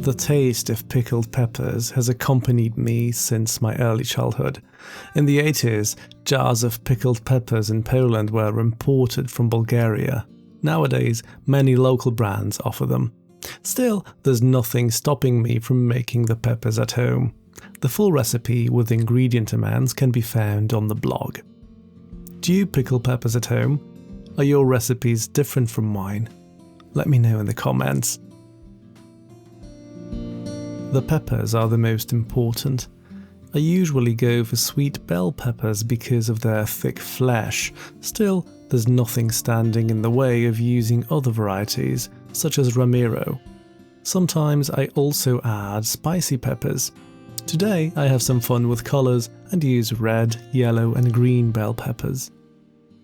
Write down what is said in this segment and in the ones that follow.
The taste of pickled peppers has accompanied me since my early childhood. In the 80s, jars of pickled peppers in Poland were imported from Bulgaria. Nowadays, many local brands offer them. Still, there's nothing stopping me from making the peppers at home. The full recipe with ingredient amounts can be found on the blog. Do you pickle peppers at home? Are your recipes different from mine? Let me know in the comments. The peppers are the most important. I usually go for sweet bell peppers because of their thick flesh. Still, there's nothing standing in the way of using other varieties, such as Ramiro. Sometimes I also add spicy peppers. Today I have some fun with colours and use red, yellow and green bell peppers.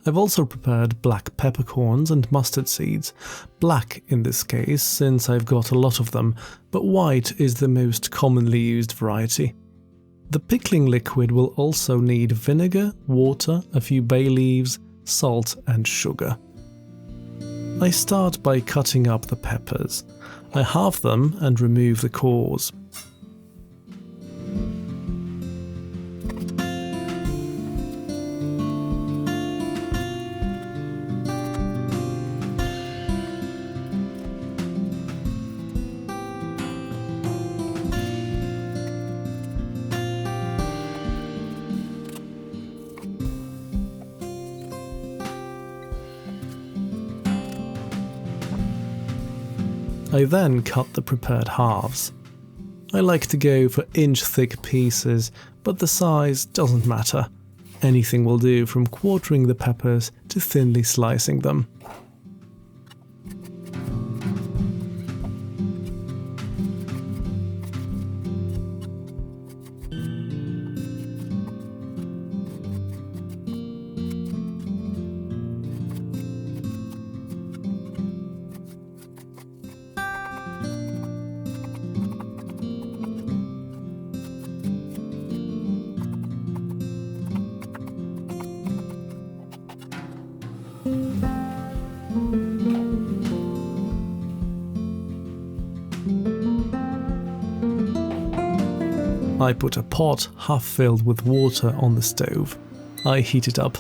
I've also prepared black peppercorns and mustard seeds. Black in this case, since I've got a lot of them, but white is the most commonly used variety. The pickling liquid will also need vinegar, water, a few bay leaves, salt and sugar. I start by cutting up the peppers. I halve them and remove the cores. I then cut the prepared halves. I like to go for inch-thick pieces, but the size doesn't matter. Anything will do, from quartering the peppers to thinly slicing them. I put a pot half filled with water on the stove. I heat it up.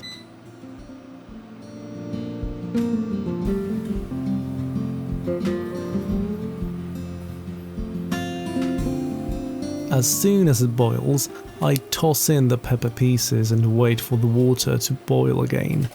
As soon as it boils, I toss in the pepper pieces and wait for the water to boil again.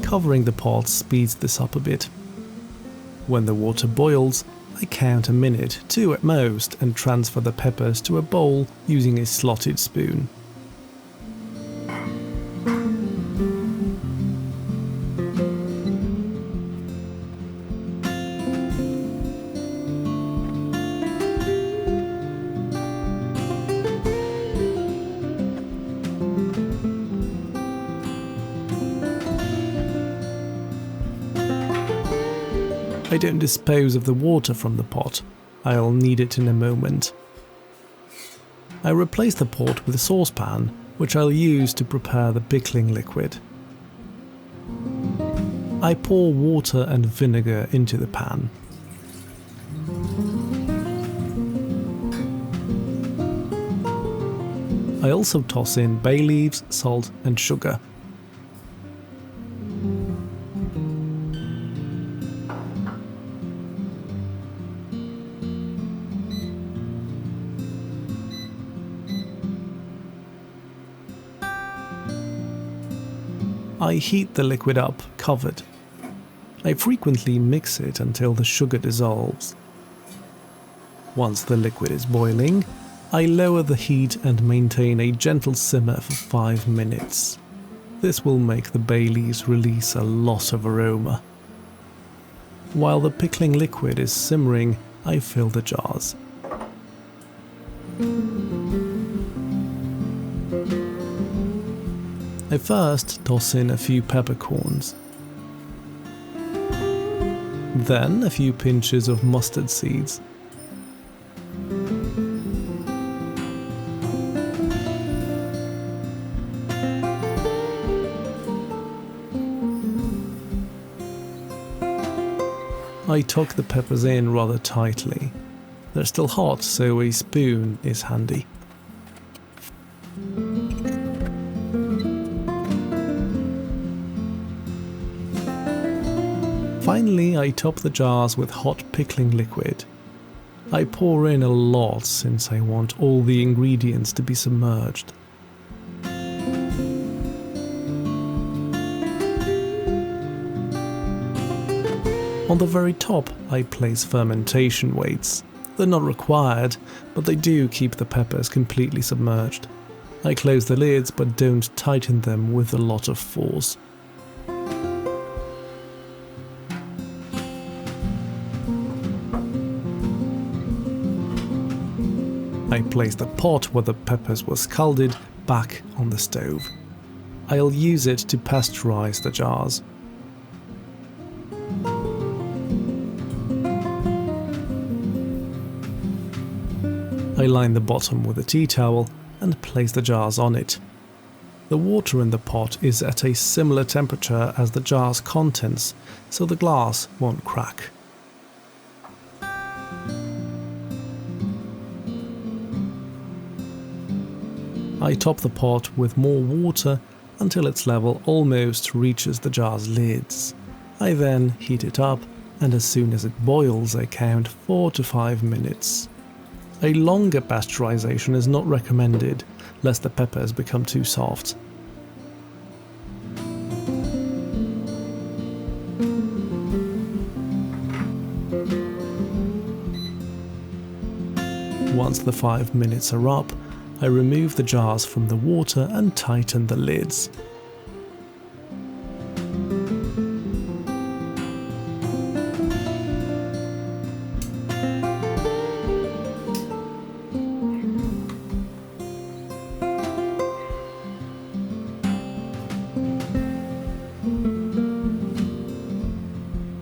Covering the pot speeds this up a bit. When the water boils, I count a minute, 2 at most, and transfer the peppers to a bowl using a slotted spoon. I don't dispose of the water from the pot. I'll need it in a moment. I replace the pot with a saucepan, which I'll use to prepare the pickling liquid. I pour water and vinegar into the pan. I also toss in bay leaves, salt and sugar. I heat the liquid up, covered. I frequently mix it until the sugar dissolves. Once the liquid is boiling, I lower the heat and maintain a gentle simmer for 5 minutes. This will make the bay leaves release a lot of aroma. While the pickling liquid is simmering, I fill the jars. I first toss in a few peppercorns, then a few pinches of mustard seeds. I tuck the peppers in rather tightly. They're still hot, so a spoon is handy. Finally, I top the jars with hot pickling liquid. I pour in a lot since I want all the ingredients to be submerged. On the very top, I place fermentation weights. They're not required, but they do keep the peppers completely submerged. I close the lids but don't tighten them with a lot of force. I place the pot where the peppers were scalded back on the stove. I'll use it to pasteurize the jars. I line the bottom with a tea towel and place the jars on it. The water in the pot is at a similar temperature as the jar's contents, so the glass won't crack. I top the pot with more water until its level almost reaches the jar's lids. I then heat it up, and as soon as it boils I count 4 to 5 minutes. A longer pasteurization is not recommended, lest the peppers become too soft. Once the 5 minutes are up, I remove the jars from the water and tighten the lids.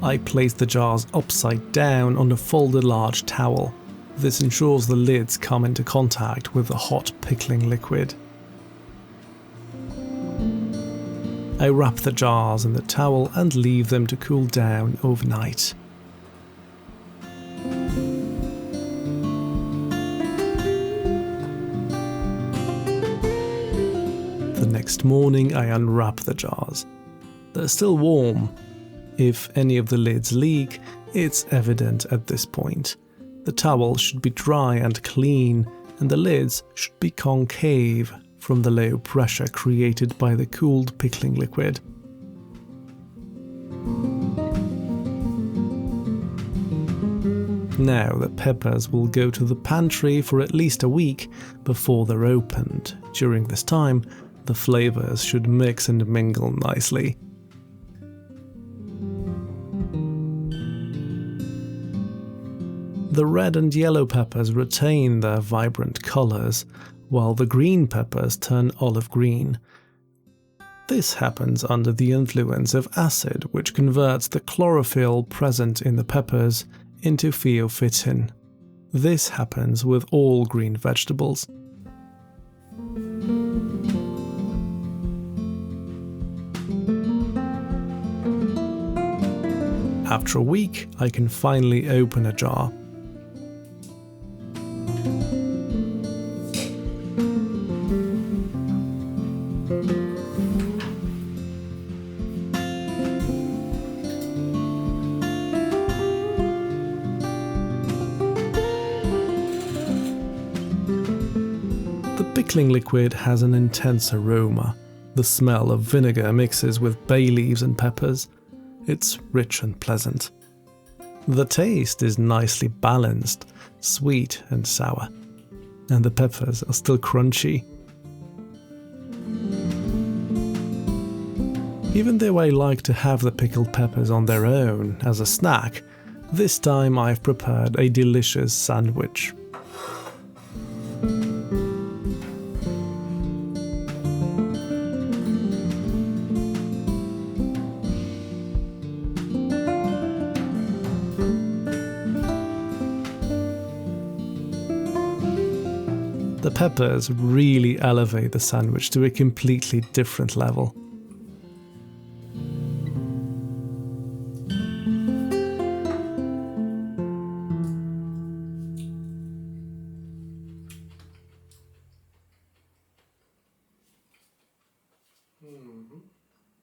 I place the jars upside down on a folded large towel. This ensures the lids come into contact with the hot pickling liquid. I wrap the jars in the towel and leave them to cool down overnight. The next morning I unwrap the jars. They're still warm. If any of the lids leak, it's evident at this point. The towel should be dry and clean, and the lids should be concave from the low pressure created by the cooled pickling liquid. Now the peppers will go to the pantry for at least a week before they're opened. During this time, the flavors should mix and mingle nicely. The red and yellow peppers retain their vibrant colors, while the green peppers turn olive green. This happens under the influence of acid, which converts the chlorophyll present in the peppers into pheophytin. This happens with all green vegetables. After a week, I can finally open a jar. The pickling liquid has an intense aroma. The smell of vinegar mixes with bay leaves and peppers. It's rich and pleasant. The taste is nicely balanced, sweet and sour, and the peppers are still crunchy. Even though I like to have the pickled peppers on their own as a snack, this time I've prepared a delicious sandwich. The peppers really elevate the sandwich to a completely different level.